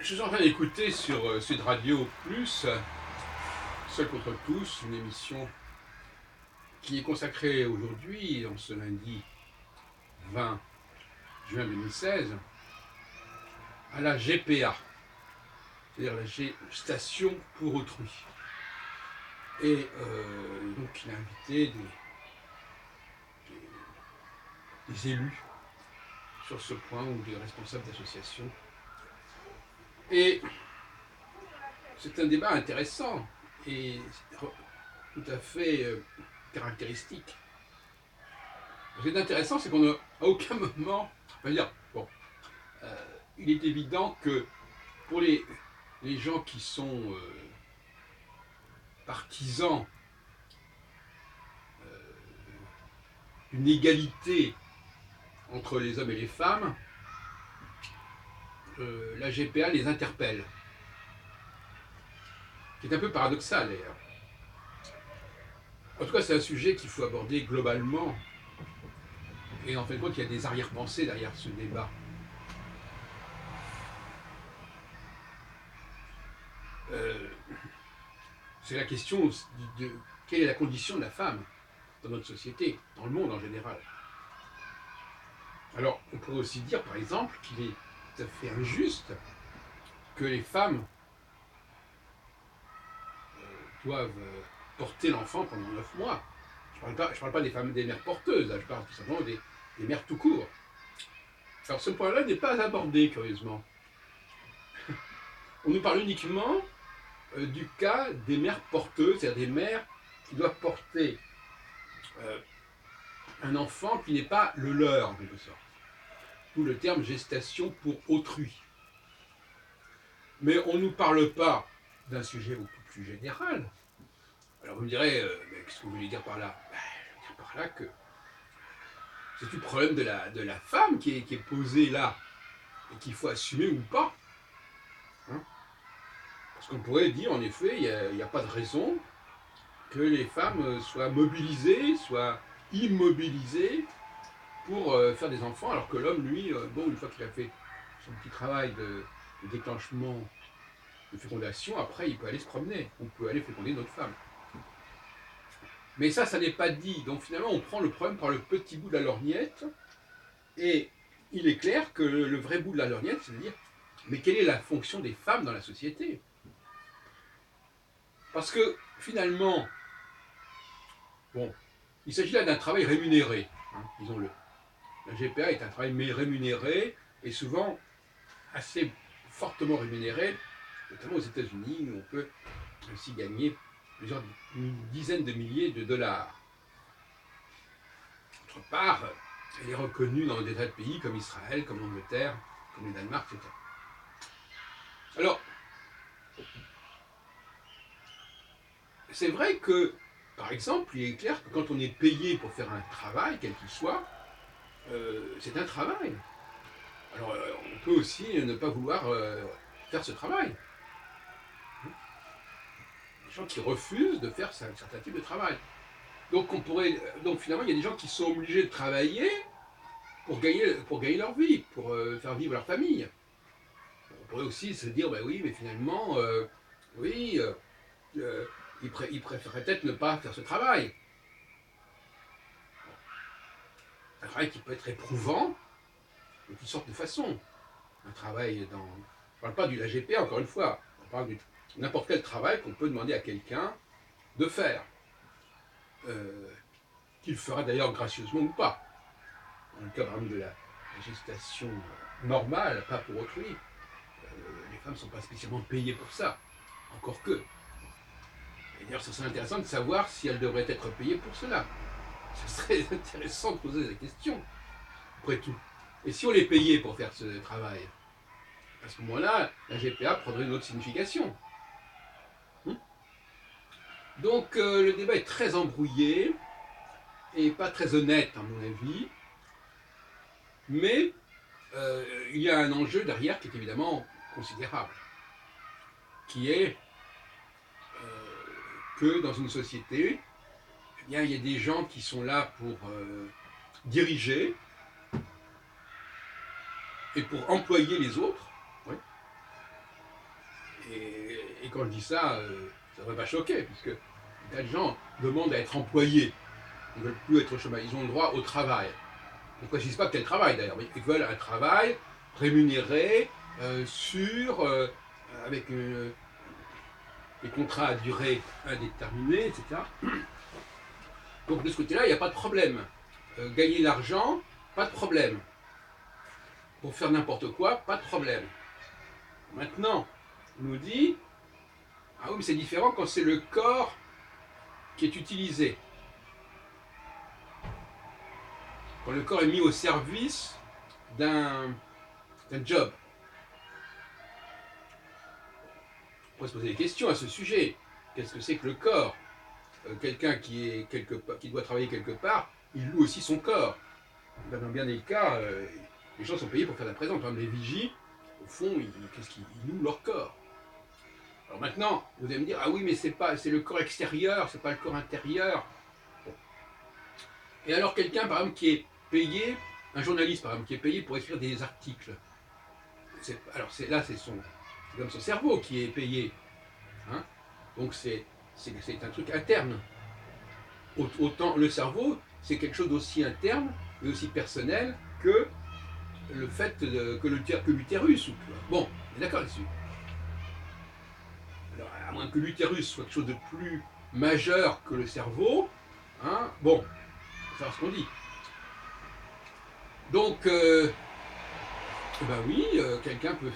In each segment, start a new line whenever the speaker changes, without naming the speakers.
Je suis en train d'écouter sur Sud Radio Plus, Seul contre tous, une émission qui est consacrée aujourd'hui, en ce lundi 20 juin 2016, à la GPA, c'est-à-dire la gestation pour autrui. Et donc il a invité des élus sur ce point, ou des responsables d'associations. Et c'est un débat intéressant et tout à fait caractéristique. Ce qui est intéressant, c'est qu'on n'a à aucun moment, on va dire, bon, il est évident que pour les gens qui sont partisans d'une égalité entre les hommes et les femmes, la GPA les interpelle. C'est un peu paradoxal d'ailleurs. En tout cas, c'est un sujet qu'il faut aborder globalement. Et en fin de compte, il y a des arrière-pensées derrière ce débat. C'est la question de quelle est la condition de la femme dans notre société, dans le monde en général. Alors, on pourrait aussi dire, par exemple, qu'il est tout à fait injuste que les femmes doivent porter l'enfant pendant 9 mois. Je ne parle pas des femmes, des mères porteuses, là, je parle tout simplement des mères tout court. Alors, ce point-là n'est pas abordé, curieusement. On nous parle uniquement du cas des mères porteuses, c'est-à-dire des mères qui doivent porter un enfant qui n'est pas le leur, en quelque sorte. D'où le terme gestation pour autrui. Mais on ne nous parle pas d'un sujet beaucoup plus général. Alors vous me direz, qu'est-ce que vous voulez dire par là? Je veux dire par là que c'est tout le problème de la femme qui est posé là, et qu'il faut assumer ou pas. Hein, parce qu'on pourrait dire, en effet, il n'y a pas de raison que les femmes soient mobilisées, soient immobilisées pour faire des enfants, alors que l'homme, lui, bon, une fois qu'il a fait son petit travail de déclenchement de fécondation, après, il peut aller se promener, on peut aller féconder notre femme. Mais ça n'est pas dit. Donc finalement, on prend le problème par le petit bout de la lorgnette, et il est clair que le vrai bout de la lorgnette, c'est de dire, mais quelle est la fonction des femmes dans la société? Parce que finalement, bon, il s'agit là d'un travail rémunéré, hein, disons-le. La GPA est un travail rémunéré, et souvent assez fortement rémunéré, notamment aux États-Unis, où on peut aussi gagner plusieurs dizaines de milliers de dollars. D'autre part, elle est reconnue dans des tas de pays comme Israël, comme l'Angleterre, comme le Danemark, etc. Alors, c'est vrai que, par exemple, il est clair que quand on est payé pour faire un travail, quel qu'il soit, c'est un travail. Alors, on peut aussi ne pas vouloir faire ce travail. Des gens qui refusent de faire un certain type de travail. Donc finalement, il y a des gens qui sont obligés de travailler pour gagner leur vie, pour faire vivre leur famille. On pourrait aussi se dire, ben oui, mais finalement, oui, ils préféraient peut-être ne pas faire ce travail. Un travail qui peut être éprouvant de toutes sortes de façons. Un travail dans... Je ne parle pas du AGP, encore une fois. On parle de n'importe quel travail qu'on peut demander à quelqu'un de faire. Qu'il fera d'ailleurs gracieusement ou pas. Dans le cas, par exemple, de la gestation normale, pas pour autrui, les femmes ne sont pas spécialement payées pour ça. Encore que. Et d'ailleurs, ce serait intéressant de savoir si elles devraient être payées pour cela. Ce serait intéressant de poser la question, après tout. Et si on les payait pour faire ce travail, à ce moment-là, la GPA prendrait une autre signification. Donc le débat est très embrouillé et pas très honnête à mon avis, mais il y a un enjeu derrière qui est évidemment considérable, qui est que dans une société, eh bien, il y a des gens qui sont là pour diriger et pour employer les autres, ouais, Et quand je dis ça, ça ne va pas choquer, puisque des tas de gens demandent à être employés. Ils ne veulent plus être au chômage. Ils ont le droit au travail. On ne précise pas quel travail d'ailleurs, mais ils veulent un travail rémunéré, sûr, avec des contrats à durée indéterminée, etc. Donc de ce côté-là, il n'y a pas de problème. Gagner l'argent, pas de problème. Pour faire n'importe quoi, pas de problème. Maintenant, on nous dit, ah oui, mais c'est différent quand c'est le corps qui est utilisé. Quand le corps est mis au service d'un job. On pourrait se poser des questions à ce sujet. Qu'est-ce que c'est que le corps? Quelqu'un qui doit travailler quelque part, il loue aussi son corps. Dans bien des cas, les gens sont payés pour faire la présence. Par exemple, les vigies, au fond, ils louent leur corps. Alors maintenant, vous allez me dire, ah oui, mais c'est le corps extérieur, c'est pas le corps intérieur. Bon. Et alors quelqu'un, par exemple, qui est payé, un journaliste, par exemple, qui est payé pour écrire des articles. Alors là, c'est comme son cerveau qui est payé. Hein. Donc c'est un truc interne. Autant le cerveau, c'est quelque chose d'aussi interne et aussi personnel que le fait que l'utérus. Bon, on est d'accord là-dessus. Alors, à moins que l'utérus soit quelque chose de plus majeur que le cerveau, hein, bon, il faut savoir ce qu'on dit. Donc, ben oui, quelqu'un peut...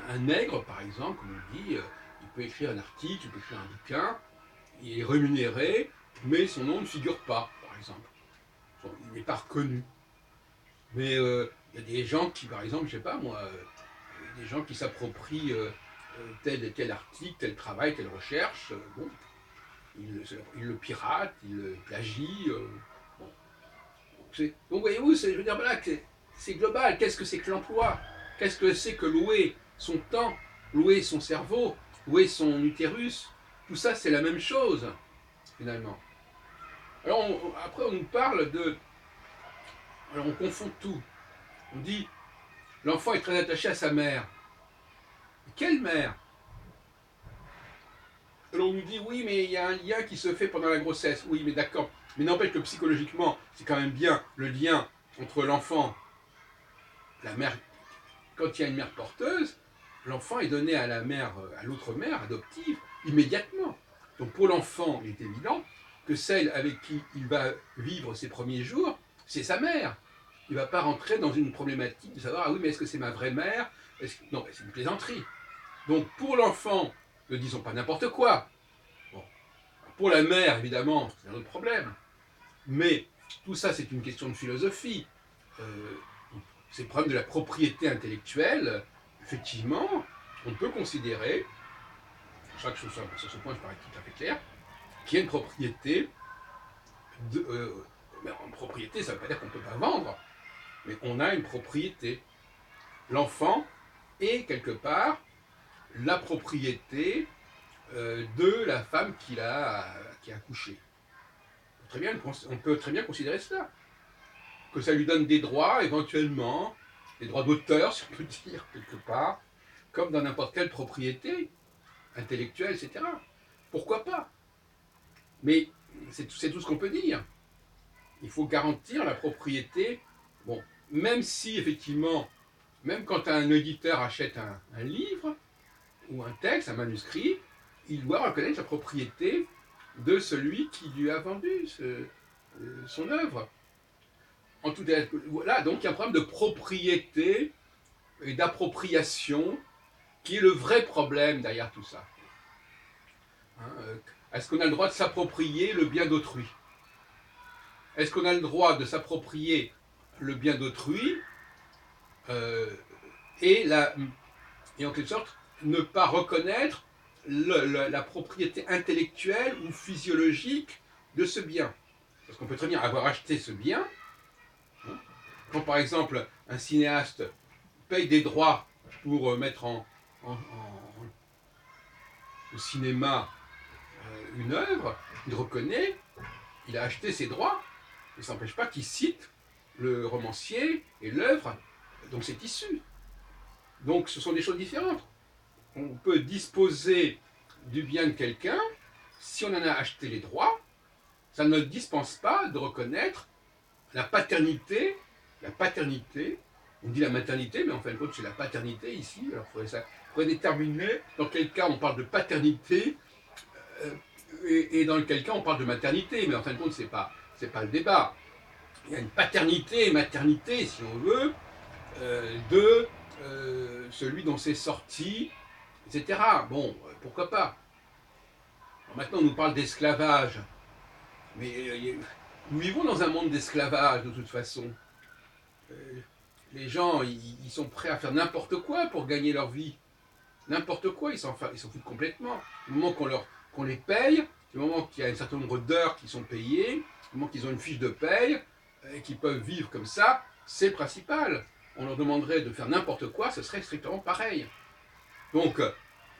Un nègre, par exemple, comme on dit, il peut écrire un article, il peut écrire un bouquin, il est rémunéré, mais son nom ne figure pas, par exemple. Il n'est pas reconnu. Mais il y a des gens qui, par exemple, je sais pas moi, des gens qui s'approprient tel et tel article, tel travail, telle recherche, bon, ils le piratent, ils le plagient. Bon. Donc voyez-vous, je veux dire, voilà, c'est global. Qu'est-ce que c'est que l'emploi? Qu'est-ce que c'est que louer son temps, louer son cerveau, louer son utérus? Tout ça, c'est la même chose, finalement. Alors après, on nous parle de... Alors on confond tout. On dit, l'enfant est très attaché à sa mère. Quelle mère? Alors on nous dit, oui, mais il y a un lien qui se fait pendant la grossesse. Oui, mais d'accord. Mais n'empêche que psychologiquement, c'est quand même bien le lien entre l'enfant, la mère. Quand il y a une mère porteuse, l'enfant est donné à la mère, à l'autre mère adoptive, immédiatement. Donc pour l'enfant, il est évident que celle avec qui il va vivre ses premiers jours, c'est sa mère. Il ne va pas rentrer dans une problématique de savoir, ah oui, mais est-ce que c'est ma vraie mère? Non, c'est une plaisanterie. Donc pour l'enfant, ne disons pas n'importe quoi. Bon. Pour la mère, évidemment, c'est un autre problème. Mais tout ça, c'est une question de philosophie. C'est le problème de la propriété intellectuelle. Effectivement, on peut considérer, je crois que sur ce point, je parais tout à fait clair, qu'il y a une propriété. Mais en propriété, ça ne veut pas dire qu'on ne peut pas vendre, mais on a une propriété. L'enfant est quelque part la propriété de la femme qui a accouché. On peut très bien considérer cela. Que ça lui donne des droits, éventuellement, des droits d'auteur, si on peut dire, quelque part, comme dans n'importe quelle propriété intellectuelle, etc. Pourquoi pas? Mais c'est tout ce qu'on peut dire. Il faut garantir la propriété. Bon, même si, effectivement, même quand un éditeur achète un livre, ou un texte, un manuscrit, il doit reconnaître la propriété de celui qui lui a vendu son œuvre. En tout cas, voilà, donc il y a un problème de propriété et d'appropriation qui est le vrai problème derrière tout ça. Hein, est-ce qu'on a le droit de s'approprier le bien d'autrui? Est-ce qu'on a le droit de s'approprier le bien d'autrui et en quelque sorte ne pas reconnaître la propriété intellectuelle ou physiologique de ce bien? Parce qu'on peut très bien avoir acheté ce bien. Hein, quand par exemple un cinéaste paye des droits pour mettre au cinéma une œuvre, il reconnaît, il a acheté ses droits, mais ça n'empêche pas qu'il cite le romancier et l'œuvre dont c'est issu. Donc ce sont des choses différentes. on peut disposer du bien de quelqu'un si on en a acheté les droits. Ça ne dispense pas de reconnaître la paternité, on dit la maternité, mais en fin de compte c'est la paternité ici, alors il faudrait déterminer dans quel cas on parle de paternité et dans quel cas on parle de maternité, mais en fin de compte c'est pas le débat. Il y a une paternité et maternité, si on veut, de celui dont c'est sorti, etc. Bon, pourquoi pas. Alors maintenant on nous parle d'esclavage, mais nous vivons dans un monde d'esclavage de toute façon. Les gens, ils sont prêts à faire n'importe quoi pour gagner leur vie. N'importe quoi, ils s'en foutent complètement. Du moment qu'on les paye, du moment qu'il y a un certain nombre d'heures qui sont payées, du moment qu'ils ont une fiche de paye, et qu'ils peuvent vivre comme ça, c'est le principal. On leur demanderait de faire n'importe quoi, ce serait strictement pareil. Donc,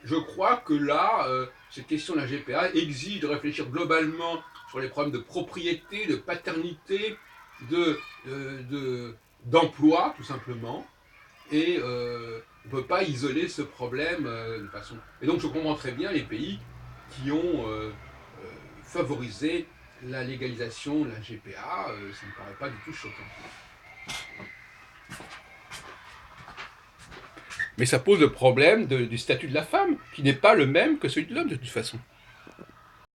je crois que là, cette question de la GPA exige de réfléchir globalement sur les problèmes de propriété, de paternité, d'emploi, tout simplement. Et on ne peut pas isoler ce problème de façon... Et donc je comprends très bien les pays qui ont favorisé la légalisation de la GPA, ça ne me paraît pas du tout choquant. Mais ça pose le problème du statut de la femme, qui n'est pas le même que celui de l'homme de toute façon.